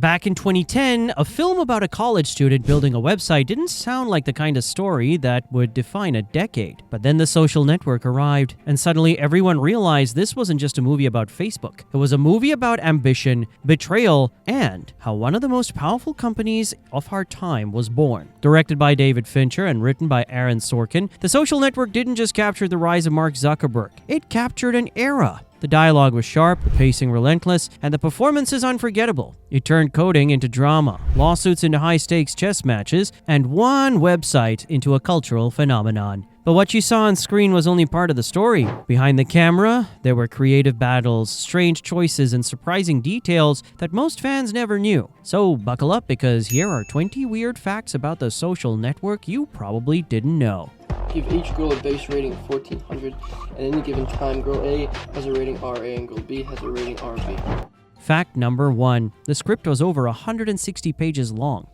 Back in 2010, a film about a college student building a website didn't sound like the kind of story that would define a decade. But then The Social Network arrived, and suddenly everyone realized this wasn't just a movie about Facebook. It was a movie about ambition, betrayal, and how one of the most powerful companies of our time was born. Directed by David Fincher and written by Aaron Sorkin, The Social Network didn't just capture the rise of Mark Zuckerberg. It captured an era. The dialogue was sharp, the pacing relentless, and the performances unforgettable. It turned coding into drama, lawsuits into high-stakes chess matches, and one website into a cultural phenomenon. But what you saw on screen was only part of the story. Behind the camera, there were creative battles, strange choices, and surprising details that most fans never knew. So buckle up, because here are 20 weird facts about The Social Network you probably didn't know. Give each girl a base rating of 1400. At any given time, girl A has a rating RA and girl B has a rating RB. Fact number 1. The script was over 160 pages long.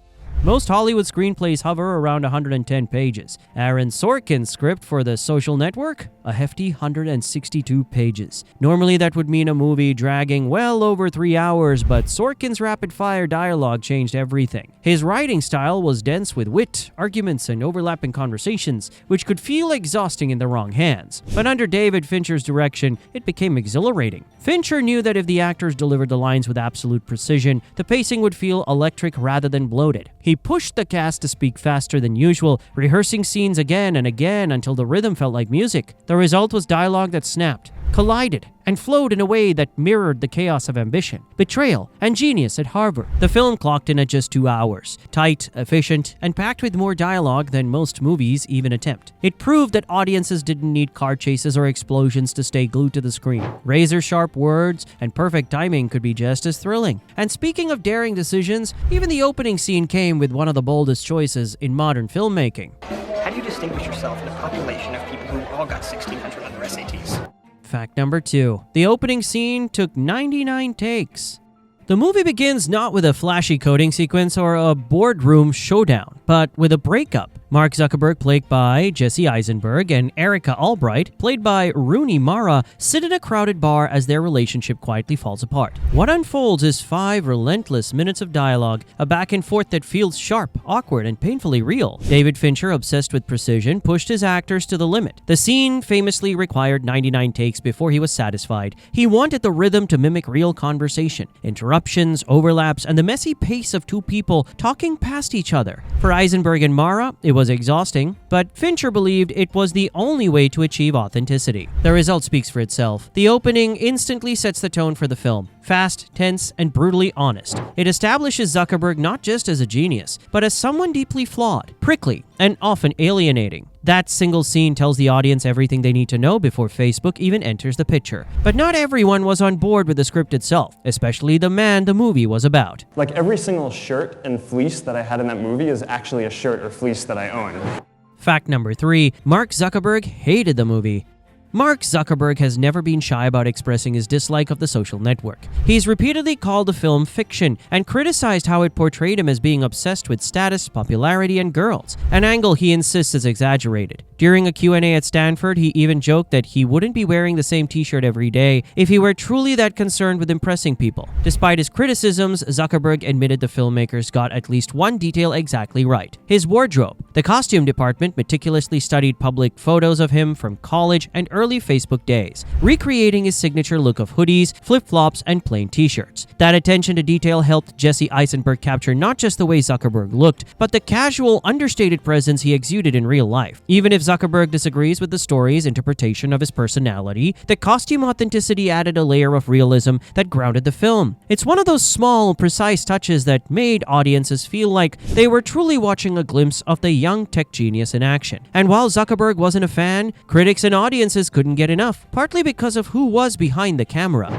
Most Hollywood screenplays hover around 110 pages. Aaron Sorkin's script for The Social Network? A hefty 162 pages. Normally that would mean a movie dragging well over 3 hours, but Sorkin's rapid-fire dialogue changed everything. His writing style was dense with wit, arguments, and overlapping conversations, which could feel exhausting in the wrong hands. But under David Fincher's direction, it became exhilarating. Fincher knew that if the actors delivered the lines with absolute precision, the pacing would feel electric rather than bloated. He pushed the cast to speak faster than usual, rehearsing scenes again and again until the rhythm felt like music. The result was dialogue that snapped, collided, and flowed in a way that mirrored the chaos of ambition, betrayal, and genius at Harvard. The film clocked in at just 2 hours, tight, efficient, and packed with more dialogue than most movies even attempt. It proved that audiences didn't need car chases or explosions to stay glued to the screen. Razor-sharp words and perfect timing could be just as thrilling. And speaking of daring decisions, even the opening scene came with one of the boldest choices in modern filmmaking. How do you distinguish yourself in a population of people who all got 1,600 on their SATs? Fact number 2. The opening scene took 99 takes. The movie begins not with a flashy coding sequence or a boardroom showdown, but with a breakup. Mark Zuckerberg, played by Jesse Eisenberg, and Erica Albright, played by Rooney Mara, sit in a crowded bar as their relationship quietly falls apart. What unfolds is 5 relentless minutes of dialogue, a back and forth that feels sharp, awkward, and painfully real. David Fincher, obsessed with precision, pushed his actors to the limit. The scene famously required 99 takes before he was satisfied. He wanted the rhythm to mimic real conversation, interruptions, overlaps, and the messy pace of 2 people talking past each other. For Eisenberg and Mara, it was exhausting, but Fincher believed it was the only way to achieve authenticity. The result speaks for itself. The opening instantly sets the tone for the film. Fast, tense, and brutally honest. It establishes Zuckerberg not just as a genius, but as someone deeply flawed, prickly, and often alienating. That single scene tells the audience everything they need to know before Facebook even enters the picture. But not everyone was on board with the script itself, especially the man the movie was about. Like every single shirt and fleece that I had in that movie is actually a shirt or fleece that I own. Fact number 3. Mark Zuckerberg hated the movie. Mark Zuckerberg has never been shy about expressing his dislike of The Social Network. He's repeatedly called the film fiction and criticized how it portrayed him as being obsessed with status, popularity, and girls, an angle he insists is exaggerated. During a Q&A at Stanford, he even joked that he wouldn't be wearing the same t-shirt every day if he were truly that concerned with impressing people. Despite his criticisms, Zuckerberg admitted the filmmakers got at least one detail exactly right: his wardrobe. The costume department meticulously studied public photos of him from college and early Facebook days, recreating his signature look of hoodies, flip-flops, and plain t-shirts. That attention to detail helped Jesse Eisenberg capture not just the way Zuckerberg looked, but the casual, understated presence he exuded in real life. Even if Zuckerberg disagrees with the story's interpretation of his personality, the costume authenticity added a layer of realism that grounded the film. It's one of those small, precise touches that made audiences feel like they were truly watching a glimpse of the young tech genius in action. And while Zuckerberg wasn't a fan, critics and audiences couldn't get enough, partly because of who was behind the camera.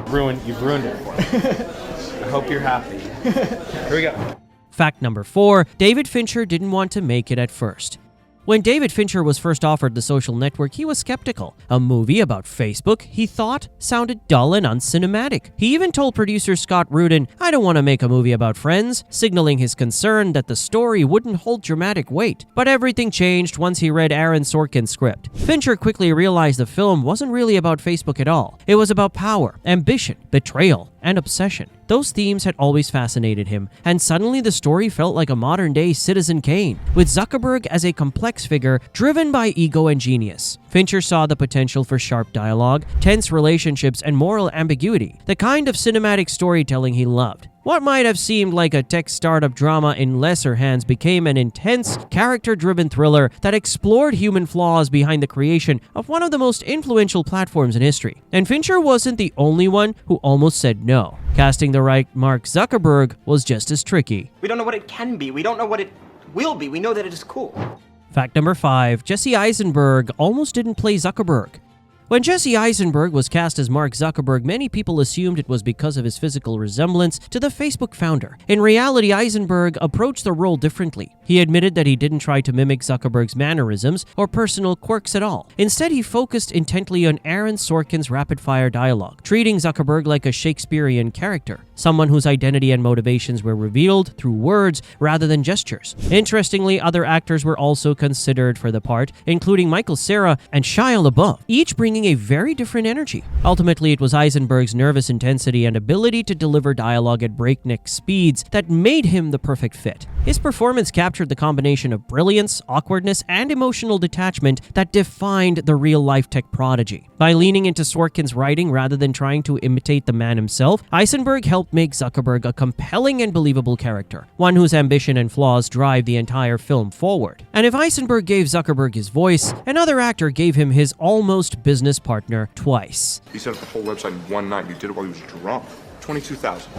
You've ruined it for me. I hope you're happy. Here we go. Fact number 4. David Fincher didn't want to make it at first. When David Fincher was first offered The Social Network, he was skeptical. A movie about Facebook, he thought, sounded dull and uncinematic. He even told producer Scott Rudin, "I don't want to make a movie about friends," signaling his concern that the story wouldn't hold dramatic weight. But everything changed once he read Aaron Sorkin's script. Fincher quickly realized the film wasn't really about Facebook at all. It was about power, ambition, betrayal, and obsession. Those themes had always fascinated him, and suddenly the story felt like a modern-day Citizen Kane, with Zuckerberg as a complex figure driven by ego and genius. Fincher saw the potential for sharp dialogue, tense relationships, and moral ambiguity, the kind of cinematic storytelling he loved. What might have seemed like a tech startup drama in lesser hands became an intense, character-driven thriller that explored human flaws behind the creation of one of the most influential platforms in history. And Fincher wasn't the only one who almost said no. Casting the right Mark Zuckerberg was just as tricky. We don't know what it can be. We don't know what it will be. We know that it is cool. Fact number 5. Jesse Eisenberg almost didn't play Zuckerberg. When Jesse Eisenberg was cast as Mark Zuckerberg, many people assumed it was because of his physical resemblance to the Facebook founder. In reality, Eisenberg approached the role differently. He admitted that he didn't try to mimic Zuckerberg's mannerisms or personal quirks at all. Instead, he focused intently on Aaron Sorkin's rapid-fire dialogue, treating Zuckerberg like a Shakespearean character, someone whose identity and motivations were revealed through words rather than gestures. Interestingly, other actors were also considered for the part, including Michael Cera and Shia LaBeouf, each bringing a very different energy. Ultimately, it was Eisenberg's nervous intensity and ability to deliver dialogue at breakneck speeds that made him the perfect fit. His performance captured the combination of brilliance, awkwardness, and emotional detachment that defined the real-life tech prodigy. By leaning into Sorkin's writing rather than trying to imitate the man himself, Eisenberg helped make Zuckerberg a compelling and believable character, one whose ambition and flaws drive the entire film forward. And if Eisenberg gave Zuckerberg his voice, another actor gave him his almost business partner twice. He set up the whole website in one night. He did it while he was drunk. 22,000.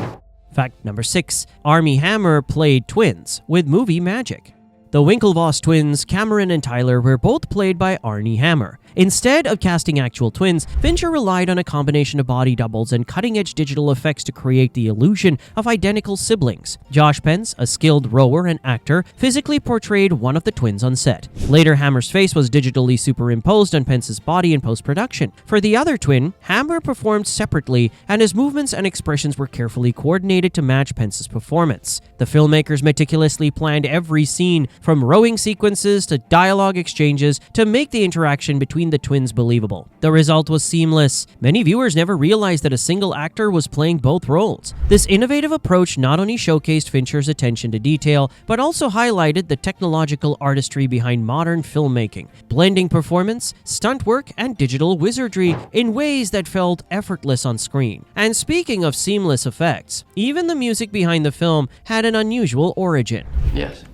Fact number 6. Armie Hammer played twins with movie magic. The Winklevoss twins, Cameron and Tyler, were both played by Armie Hammer. Instead of casting actual twins, Fincher relied on a combination of body doubles and cutting-edge digital effects to create the illusion of identical siblings. Josh Pence, a skilled rower and actor, physically portrayed one of the twins on set. Later, Hammer's face was digitally superimposed on Pence's body in post-production. For the other twin, Hammer performed separately, and his movements and expressions were carefully coordinated to match Pence's performance. The filmmakers meticulously planned every scene, from rowing sequences to dialogue exchanges, to make the interaction between the twins believable. The result was seamless. Many viewers never realized that a single actor was playing both roles. This innovative approach not only showcased Fincher's attention to detail, but also highlighted the technological artistry behind modern filmmaking, blending performance, stunt work, and digital wizardry in ways that felt effortless on screen. And speaking of seamless effects, even the music behind the film had an unusual origin. Yes.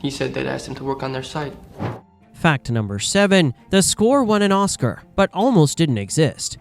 He said they'd asked him to work on their site. Fact number 7. The score won an Oscar, but almost didn't exist.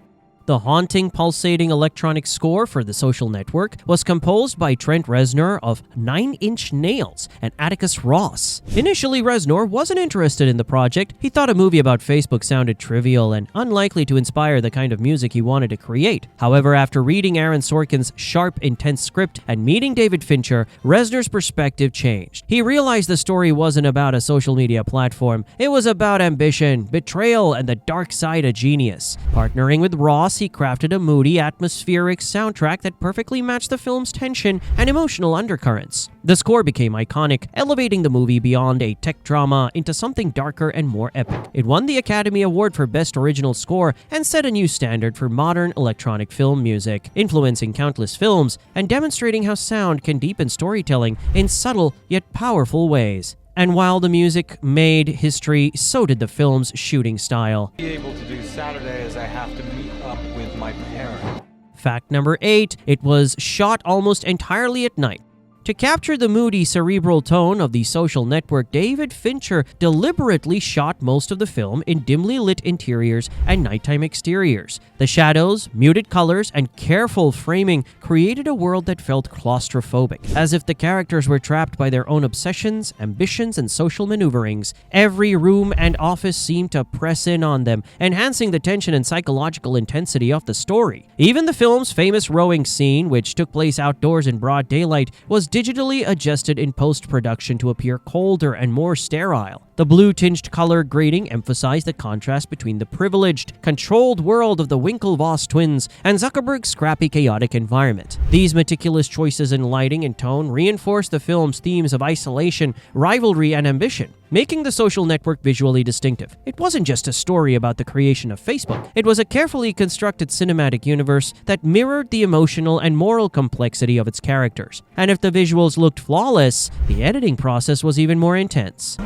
The haunting, pulsating electronic score for The Social Network was composed by Trent Reznor of 9 Inch Nails and Atticus Ross. Initially, Reznor wasn't interested in the project. He thought a movie about Facebook sounded trivial and unlikely to inspire the kind of music he wanted to create. However, after reading Aaron Sorkin's sharp, intense script and meeting David Fincher, Reznor's perspective changed. He realized the story wasn't about a social media platform. It was about ambition, betrayal, and the dark side of genius. Partnering with Ross, he crafted a moody, atmospheric soundtrack that perfectly matched the film's tension and emotional undercurrents. The score became iconic, elevating the movie beyond a tech drama into something darker and more epic. It won the Academy Award for Best Original Score and set a new standard for modern electronic film music, influencing countless films and demonstrating how sound can deepen storytelling in subtle yet powerful ways. And while the music made history, so did the film's shooting style. Be able to do Saturday as I have to meet up with my parents. Fact number 8. It was shot almost entirely at night. To capture the moody, cerebral tone of The Social Network, David Fincher deliberately shot most of the film in dimly lit interiors and nighttime exteriors. The shadows, muted colors, and careful framing created a world that felt claustrophobic, as if the characters were trapped by their own obsessions, ambitions, and social maneuverings. Every room and office seemed to press in on them, enhancing the tension and psychological intensity of the story. Even the film's famous rowing scene, which took place outdoors in broad daylight, was digitally adjusted in post-production to appear colder and more sterile. The The blue-tinged color grading emphasized the contrast between the privileged, controlled world of the Winklevoss twins and Zuckerberg's scrappy, chaotic environment. These meticulous choices in lighting and tone reinforced the film's themes of isolation, rivalry, and ambition, making The Social Network visually distinctive. It wasn't just a story about the creation of Facebook. It was a carefully constructed cinematic universe that mirrored the emotional and moral complexity of its characters. And if the visuals looked flawless, the editing process was even more intense.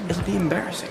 It'll be embarrassing.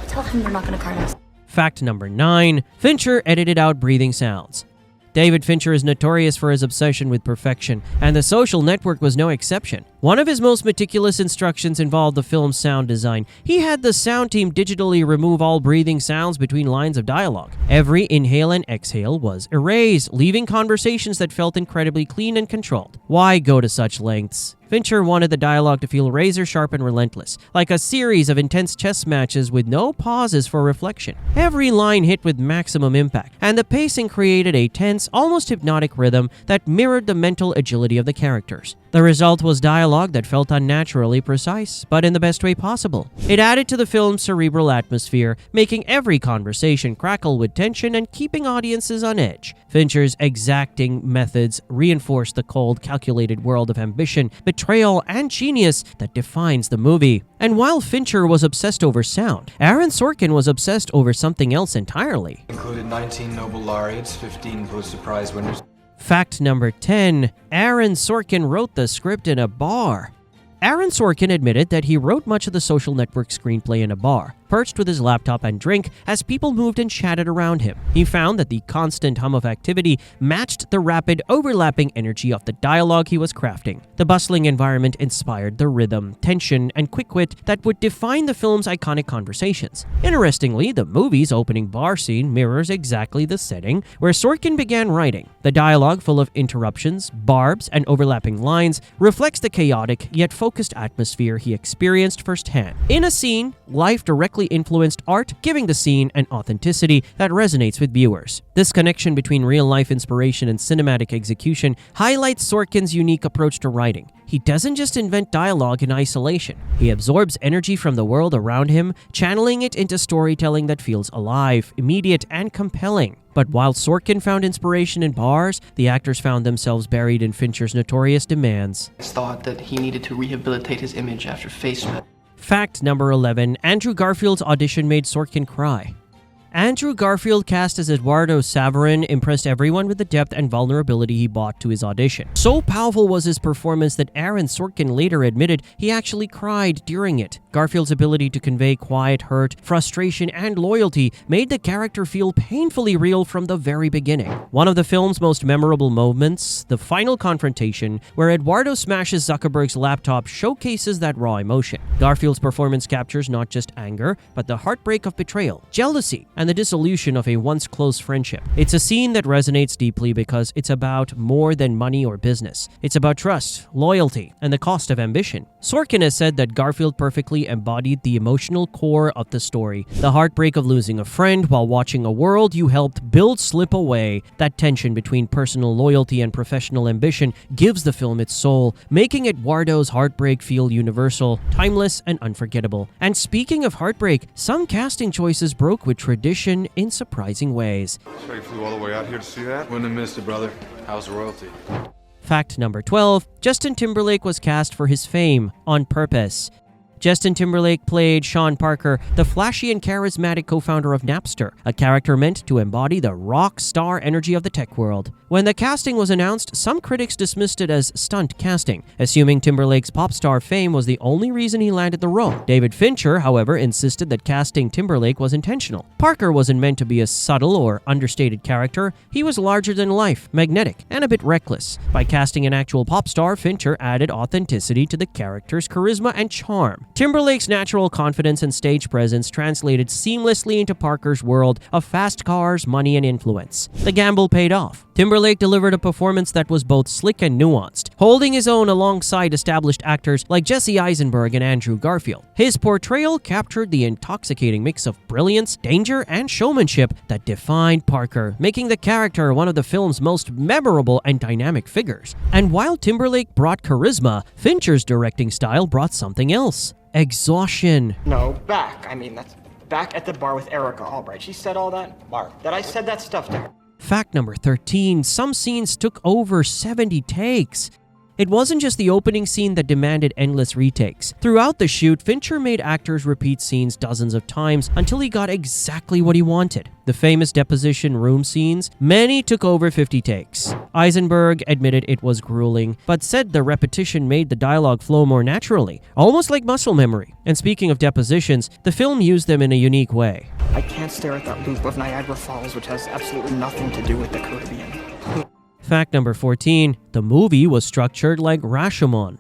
Tell him they're not gonna card us. Fact number 9. Fincher edited out breathing sounds. David Fincher is notorious for his obsession with perfection, and The Social Network was no exception. One of his most meticulous instructions involved the film's sound design. He had the sound team digitally remove all breathing sounds between lines of dialogue. Every inhale and exhale was erased, leaving conversations that felt incredibly clean and controlled. Why go to such lengths? Fincher wanted the dialogue to feel razor-sharp and relentless, like a series of intense chess matches with no pauses for reflection. Every line hit with maximum impact, and the pacing created a tense, almost hypnotic rhythm that mirrored the mental agility of the characters. The result was dialogue that felt unnaturally precise, but in the best way possible. It added to the film's cerebral atmosphere, making every conversation crackle with tension and keeping audiences on edge. Fincher's exacting methods reinforced the cold, calculated world of ambition, betrayal, and genius that defines the movie. And while Fincher was obsessed over sound, Aaron Sorkin was obsessed over something else entirely. Included 19 Nobel laureates, 15 Pulitzer Prize winners. Fact number 10. Aaron Sorkin wrote the script in a bar. Aaron Sorkin admitted that he wrote much of The Social Network screenplay in a bar, perched with his laptop and drink as people moved and chatted around him. He found that the constant hum of activity matched the rapid, overlapping energy of the dialogue he was crafting. The bustling environment inspired the rhythm, tension, and quick wit that would define the film's iconic conversations. Interestingly, the movie's opening bar scene mirrors exactly the setting where Sorkin began writing. The dialogue, full of interruptions, barbs, and overlapping lines, reflects the chaotic yet focused atmosphere he experienced firsthand. In a scene, life directly influenced art, giving the scene an authenticity that resonates with viewers. This connection between real-life inspiration and cinematic execution highlights Sorkin's unique approach to writing. He doesn't just invent dialogue in isolation. He absorbs energy from the world around him, channeling it into storytelling that feels alive, immediate, and compelling. But while Sorkin found inspiration in bars, the actors found themselves buried in Fincher's notorious demands. He thought that he needed to rehabilitate his image after FaceMed. Fact number 11. Andrew Garfield's audition made Sorkin cry. Andrew Garfield, cast as Eduardo Saverin, impressed everyone with the depth and vulnerability he brought to his audition. So powerful was his performance that Aaron Sorkin later admitted he actually cried during it. Garfield's ability to convey quiet hurt, frustration, and loyalty made the character feel painfully real from the very beginning. One of the film's most memorable moments, the final confrontation, where Eduardo smashes Zuckerberg's laptop, showcases that raw emotion. Garfield's performance captures not just anger, but the heartbreak of betrayal, jealousy, and the dissolution of a once close friendship. It's a scene that resonates deeply because it's about more than money or business. It's about trust, loyalty, and the cost of ambition. Sorkin has said that Garfield perfectly embodied the emotional core of the story. The heartbreak of losing a friend while watching a world you helped build slip away. That tension between personal loyalty and professional ambition gives the film its soul, making Eduardo's heartbreak feel universal, timeless, and unforgettable. And speaking of heartbreak, some casting choices broke with tradition in surprising ways. So you flew all the way out here to see that? Wouldn't have missed it, brother. How's royalty? Fact number 12. Justin Timberlake was cast for his fame on purpose. Justin Timberlake played Sean Parker, the flashy and charismatic co-founder of Napster, a character meant to embody the rock star energy of the tech world. When the casting was announced, some critics dismissed it as stunt casting, assuming Timberlake's pop star fame was the only reason he landed the role. David Fincher, however, insisted that casting Timberlake was intentional. Parker wasn't meant to be a subtle or understated character. He was larger than life, magnetic, and a bit reckless. By casting an actual pop star, Fincher added authenticity to the character's charisma and charm. Timberlake's natural confidence and stage presence translated seamlessly into Parker's world of fast cars, money, and influence. The gamble paid off. Timberlake delivered a performance that was both slick and nuanced, holding his own alongside established actors like Jesse Eisenberg and Andrew Garfield. His portrayal captured the intoxicating mix of brilliance, danger, and showmanship that defined Parker, making the character one of the film's most memorable and dynamic figures. And while Timberlake brought charisma, Fincher's directing style brought something else: exhaustion. No, back. I mean, that's back at the bar with Erica Albright. She said all that? Mark, that I said that stuff to her. Fact number 13, some scenes took over 70 takes. It wasn't just the opening scene that demanded endless retakes. Throughout the shoot, Fincher made actors repeat scenes dozens of times until he got exactly what he wanted. The famous deposition room scenes, many took over 50 takes. Eisenberg admitted it was grueling, but said the repetition made the dialogue flow more naturally, almost like muscle memory. And speaking of depositions, the film used them in a unique way. I can't stare at that loop of Niagara Falls, which has absolutely nothing to do with the Caribbean. Fact number 14, the movie was structured like Rashomon.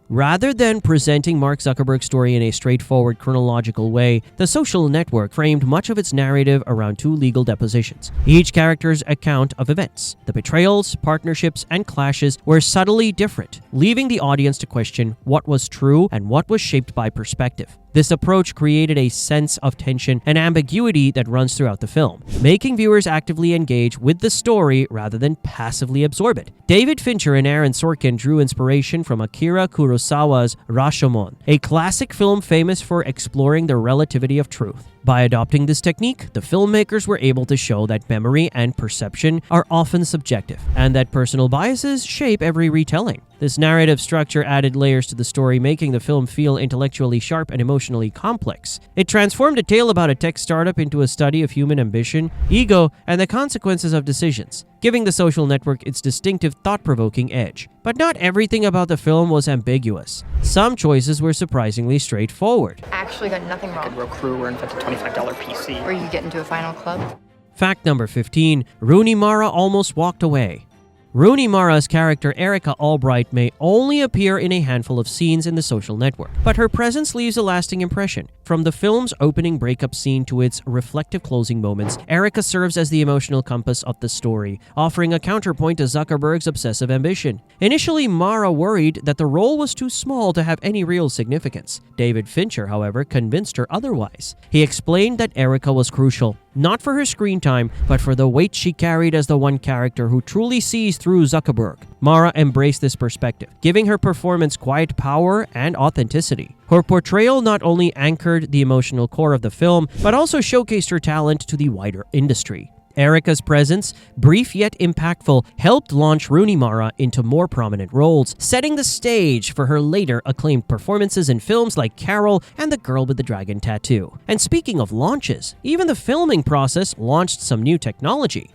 Rather than presenting Mark Zuckerberg's story in a straightforward chronological way, The Social Network framed much of its narrative around two legal depositions. Each character's account of events, the betrayals, partnerships, and clashes were subtly different, leaving the audience to question what was true and what was shaped by perspective. This approach created a sense of tension and ambiguity that runs throughout the film, making viewers actively engage with the story rather than passively absorb it. David Fincher and Aaron Sorkin drew inspiration from Akira Kurosawa's Rashomon, a classic film famous for exploring the relativity of truth. By adopting this technique, the filmmakers were able to show that memory and perception are often subjective, and that personal biases shape every retelling. This narrative structure added layers to the story, making the film feel intellectually sharp and emotionally complex. It transformed a tale about a tech startup into a study of human ambition, ego, and the consequences of decisions, giving The Social Network its distinctive, thought-provoking edge. But not everything about the film was ambiguous. Some choices were surprisingly straightforward. Actually got nothing wrong. Could row crew or invent a $25 PC. Or you get into a final club. Fact number 15, Rooney Mara almost walked away. Rooney Mara's character Erica Albright may only appear in a handful of scenes in The Social Network, but her presence leaves a lasting impression. From the film's opening breakup scene to its reflective closing moments, Erica serves as the emotional compass of the story, offering a counterpoint to Zuckerberg's obsessive ambition. Initially, Mara worried that the role was too small to have any real significance. David Fincher, however, convinced her otherwise. He explained that Erica was crucial, not for her screen time, but for the weight she carried as the one character who truly sees through Zuckerberg. Mara embraced this perspective, giving her performance quiet power and authenticity. Her portrayal not only anchored the emotional core of the film, but also showcased her talent to the wider industry. Erica's presence, brief yet impactful, helped launch Rooney Mara into more prominent roles, setting the stage for her later acclaimed performances in films like Carol and The Girl with the Dragon Tattoo. And speaking of launches, even the filming process launched some new technology.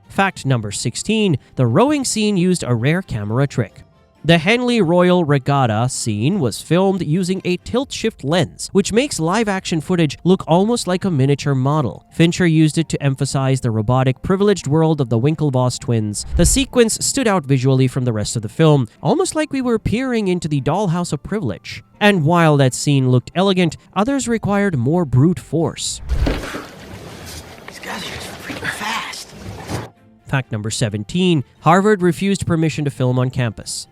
Fact number 16, the rowing scene used a rare camera trick. The Henley Royal Regatta scene was filmed using a tilt-shift lens, which makes live-action footage look almost like a miniature model. Fincher used it to emphasize the robotic, privileged world of the Winklevoss twins. The sequence stood out visually from the rest of the film, almost like we were peering into the dollhouse of privilege. And while that scene looked elegant, others required more brute force. These guys are just freaking fast. Fact number 17, Harvard refused permission to film on campus.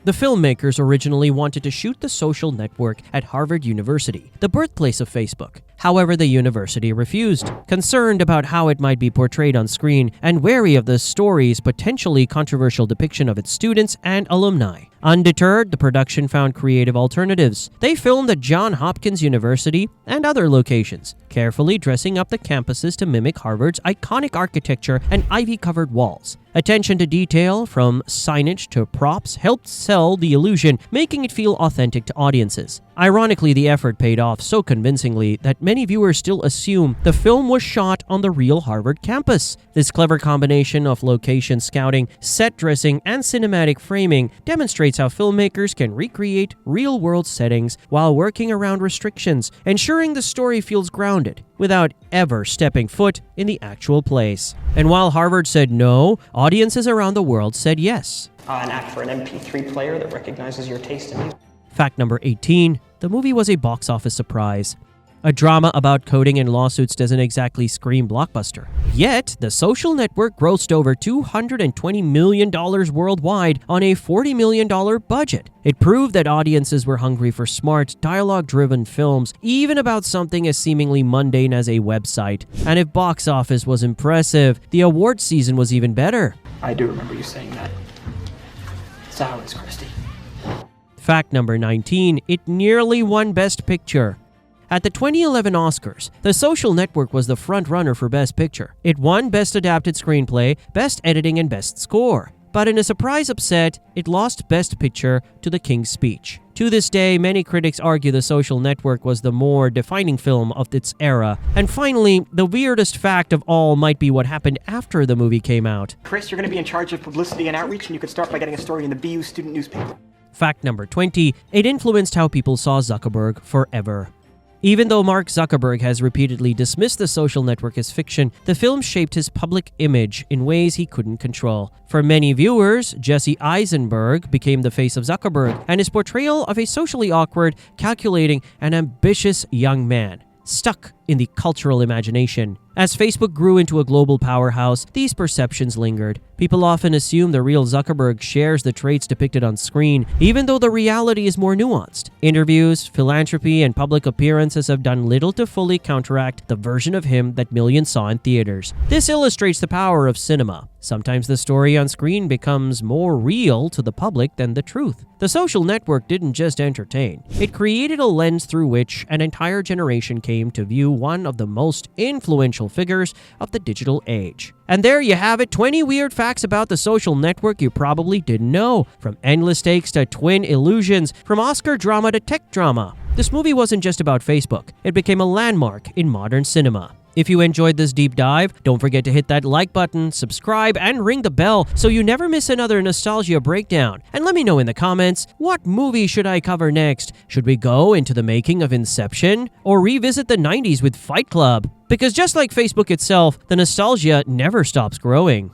The filmmakers originally wanted to shoot The Social Network at Harvard University, the birthplace of Facebook. However, the university refused, concerned about how it might be portrayed on screen and wary of the story's potentially controversial depiction of its students and alumni. Undeterred, the production found creative alternatives. They filmed at Johns Hopkins University and other locations, carefully dressing up the campuses to mimic Harvard's iconic architecture and ivy-covered walls. Attention to detail, from signage to props, helped sell the illusion, making it feel authentic to audiences. Ironically, the effort paid off so convincingly that many viewers still assume the film was shot on the real Harvard campus. This clever combination of location scouting, set dressing, and cinematic framing demonstrates how filmmakers can recreate real-world settings while working around restrictions, ensuring the story feels grounded without ever stepping foot in the actual place. And while Harvard said no, audiences around the world said yes. An app for an MP3 player that recognizes your taste in music. Fact number 18, the movie was a box office surprise. A drama about coding and lawsuits doesn't exactly scream blockbuster. Yet, The Social Network grossed over $220 million worldwide on a $40 million budget. It proved that audiences were hungry for smart, dialogue-driven films, even about something as seemingly mundane as a website. And if box office was impressive, the awards season was even better. I do remember you saying that. So how is Christy? Fact number 19, it nearly won Best Picture. At the 2011 Oscars, The Social Network was the front-runner for Best Picture. It won Best Adapted Screenplay, Best Editing, and Best Score. But in a surprise upset, it lost Best Picture to The King's Speech. To this day, many critics argue The Social Network was the more defining film of its era. And finally, the weirdest fact of all might be what happened after the movie came out. Chris, you're going to be in charge of publicity and outreach, and you could start by getting a story in the BU student newspaper. Fact number 20, it influenced how people saw Zuckerberg forever. Even though Mark Zuckerberg has repeatedly dismissed The Social Network as fiction, the film shaped his public image in ways he couldn't control. For many viewers, Jesse Eisenberg became the face of Zuckerberg, and his portrayal of a socially awkward, calculating, and ambitious young man stuck in the cultural imagination. As Facebook grew into a global powerhouse, these perceptions lingered. People often assume the real Zuckerberg shares the traits depicted on screen, even though the reality is more nuanced. Interviews, philanthropy, and public appearances have done little to fully counteract the version of him that millions saw in theaters. This illustrates the power of cinema. Sometimes the story on screen becomes more real to the public than the truth. The Social Network didn't just entertain. It created a lens through which an entire generation came to view one of the most influential figures of the digital age. And there you have it, 20 weird facts about The Social Network you probably didn't know. From endless takes to twin illusions, from Oscar drama to tech drama. This movie wasn't just about Facebook. It became a landmark in modern cinema. If you enjoyed this deep dive, don't forget to hit that like button, subscribe, and ring the bell so you never miss another nostalgia breakdown. And let me know in the comments, what movie should I cover next? Should we go into the making of Inception? Or revisit the 90s with Fight Club? Because just like Facebook itself, the nostalgia never stops growing.